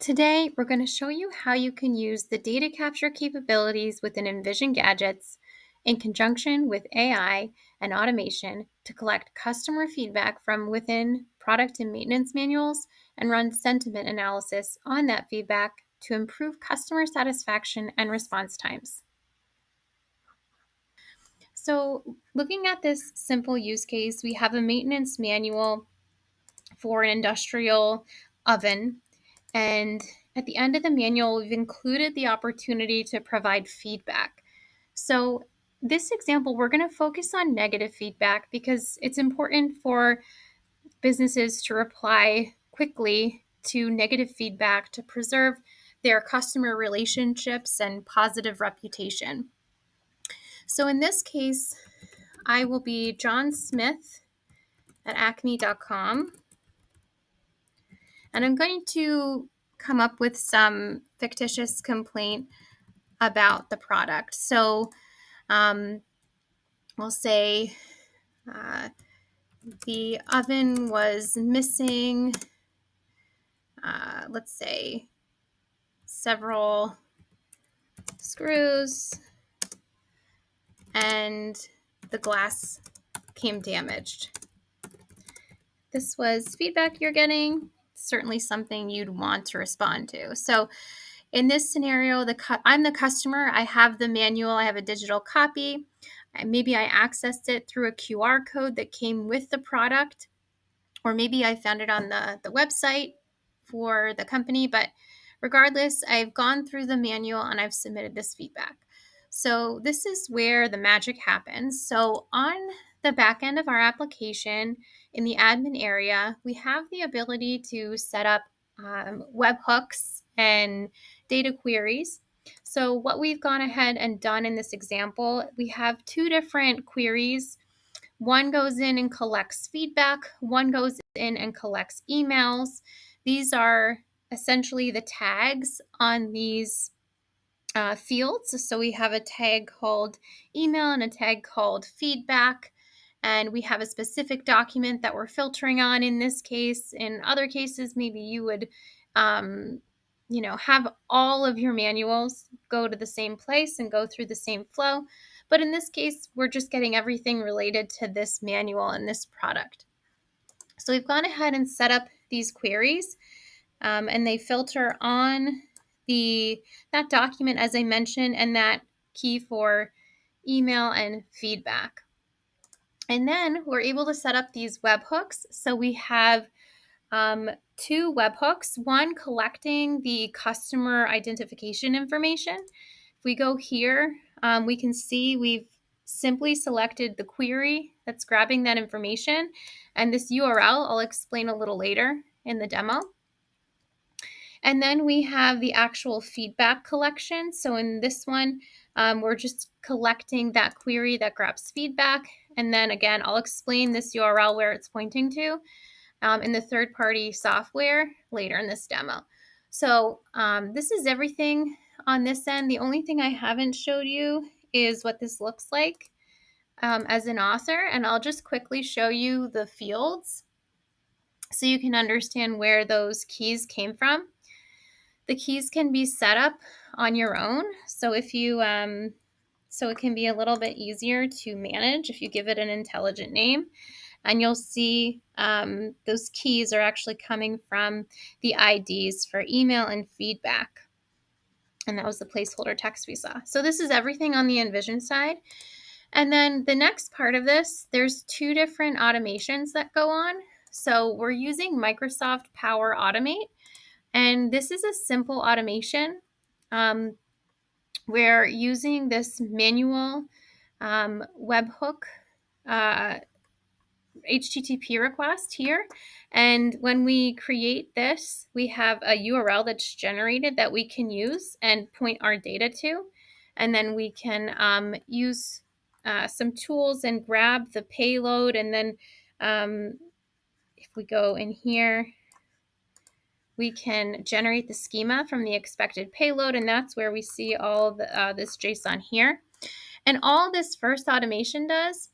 Today, we're going to show you how you can use the data capture capabilities within Envision gadgets in conjunction with AI and automation to collect customer feedback from within product and maintenance manuals and run sentiment analysis on that feedback to improve customer satisfaction and response times. So, looking at this simple use case, we have a maintenance manual for an industrial oven. And at the end of the manual, we've included the opportunity to provide feedback. So this example, we're going to focus on negative feedback because it's important for businesses to reply quickly to negative feedback to preserve their customer relationships and positive reputation. So in this case, I will be John Smith at acme.com. And I'm going to come up with some fictitious complaint about the product. So we'll say the oven was missing, let's say, several screws, and the glass came damaged. This was feedback you're getting. Certainly something you'd want to respond to. So in this scenario, I'm the customer. I have the manual. I have a digital copy. Maybe I accessed it through a QR code that came with the product, or maybe I found it on the website for the company. But regardless, I've gone through the manual and I've submitted this feedback. So this is where the magic happens. So on the back end of our application in the admin area, we have the ability to set up webhooks and data queries. So what we've gone ahead and done in this example, we have two different queries. One goes in and collects feedback. One goes in and collects emails. These are essentially the tags on these fields. So we have a tag called email and a tag called feedback. And we have a specific document that we're filtering on in this case. In other cases, maybe you would, have all of your manuals go to the same place and go through the same flow. But in this case, we're just getting everything related to this manual and this product. So we've gone ahead and set up these queries, and they filter on that document, as I mentioned, and that key for email and feedback. And then we're able to set up these webhooks. So we have two webhooks, one collecting the customer identification information. If we go here, we can see we've simply selected the query that's grabbing that information. And this URL, I'll explain a little later in the demo. And then we have the actual feedback collection. So in this one, we're just collecting that query that grabs feedback. And then again, I'll explain this URL where it's pointing to in the third-party software later in this demo. So this is everything on this end. The only thing I haven't showed you is what this looks like as an author. And I'll just quickly show you the fields so you can understand where those keys came from. The keys can be set up on your own. So if you, so it can be a little bit easier to manage if you give it an intelligent name. And you'll see those keys are actually coming from the IDs for email and feedback. And that was the placeholder text we saw. So this is everything on the Envision side. And then the next part of this, there's two different automations that go on. So we're using Microsoft Power Automate. And this is a simple automation. We're using this manual webhook HTTP request here. And when we create this, we have a URL that's generated that we can use and point our data to. And then we can use some tools and grab the payload. And then if we go in here, we can generate the schema from the expected payload, and that's where we see all this JSON here. And all this first automation does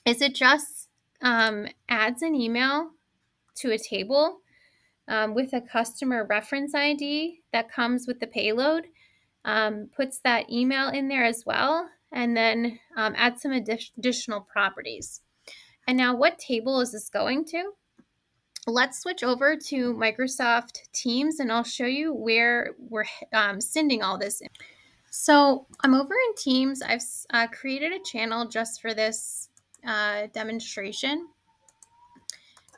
is it just adds an email to a table with a customer reference ID that comes with the payload, puts that email in there as well, and then add some additional properties. And now what table is this going to? Let's switch over to Microsoft Teams and I'll show you where we're sending all this in. So I'm over in Teams. I've created a channel just for this demonstration.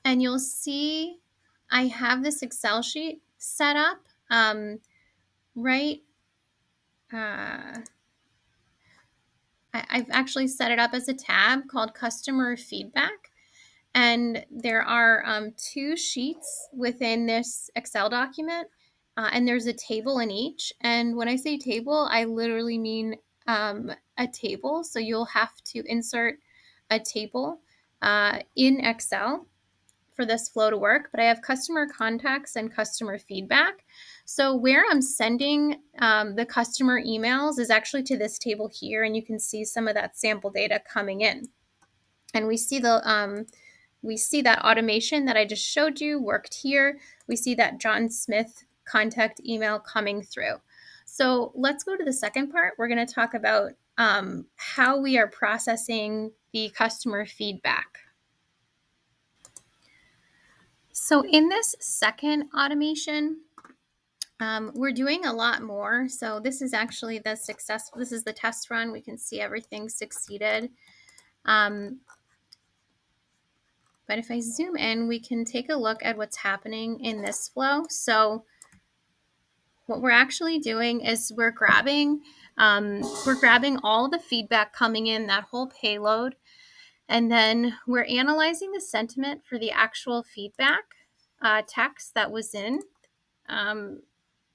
And you'll see I have this Excel sheet set up right. I've actually set it up as a tab called Customer Feedback. And there are 2 sheets within this Excel document, and there's a table in each. And when I say table, I literally mean a table. So you'll have to insert a table in Excel for this flow to work. But I have customer contacts and customer feedback. So where I'm sending the customer emails is actually to this table here, and you can see some of that sample data coming in. And we see that automation that I just showed you worked here. We see that John Smith contact email coming through. So let's go to the second part. We're going to talk about how we are processing the customer feedback. So in this second automation, we're doing a lot more. So this is actually this is the test run. We can see everything succeeded. But if I zoom in, we can take a look at what's happening in this flow. So what we're actually doing is we're grabbing all the feedback coming in, that whole payload, and then we're analyzing the sentiment for the actual feedback text that was in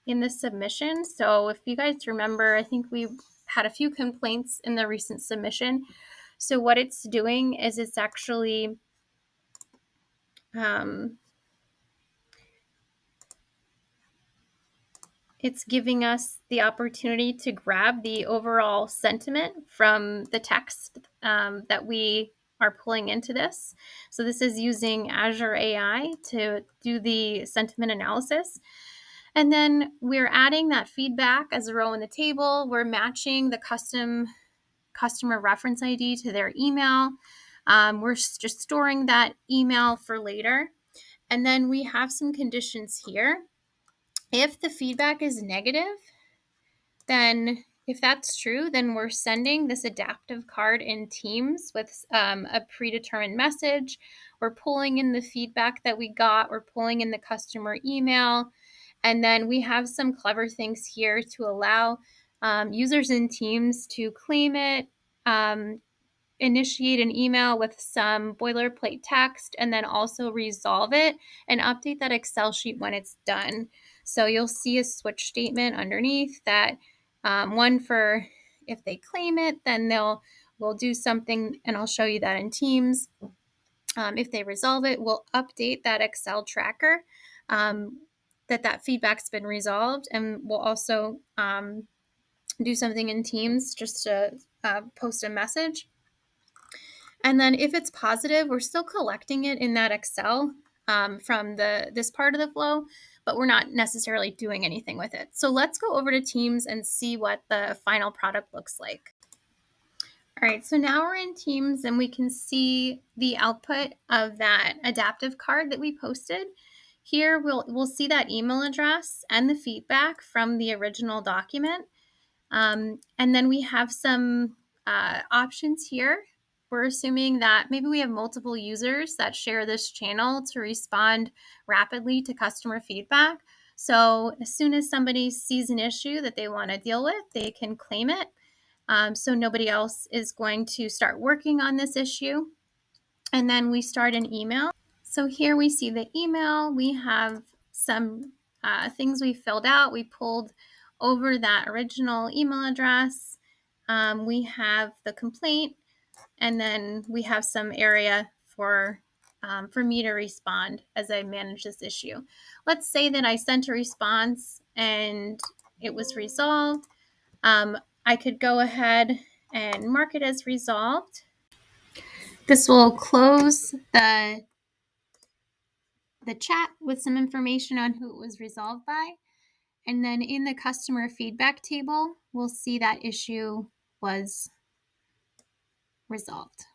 the submission. So if you guys remember, I think we had a few complaints in the recent submission. So what it's doing is it's actually it's giving us the opportunity to grab the overall sentiment from the text that we are pulling into this. So this is using Azure AI to do the sentiment analysis. And then we're adding that feedback as a row in the table. We're matching the customer reference ID to their email. We're just storing that email for later. And then we have some conditions here. If the feedback is negative, then if that's true, then we're sending this adaptive card in Teams with a predetermined message. We're pulling in the feedback that we got. We're pulling in the customer email. And then we have some clever things here to allow users in Teams to claim it, initiate an email with some boilerplate text, and then also resolve it and update that Excel sheet when it's done. So you'll see a switch statement underneath that one for if they claim it, then we'll do something, and I'll show you that in Teams. If they resolve it, we'll update that Excel tracker that feedback's been resolved, and we'll also do something in Teams just to post a message. And then if it's positive, we're still collecting it in that Excel from this part of the flow, but we're not necessarily doing anything with it. So let's go over to Teams and see what the final product looks like. All right, so now we're in Teams and we can see the output of that adaptive card that we posted. Here we'll see that email address and the feedback from the original document. And then we have some options here. We're assuming that maybe we have multiple users that share this channel to respond rapidly to customer feedback. So as soon as somebody sees an issue that they want to deal with, they can claim it. So nobody else is going to start working on this issue. And then we start an email. So here we see the email. We have some things we filled out. We pulled over that original email address. We have the complaint, and then we have some area for me to respond as I manage this issue. Let's say that I sent a response and it was resolved. I could go ahead and mark it as resolved. This will close the the chat with some information on who it was resolved by. And then in the customer feedback table, we'll see that issue was resolved.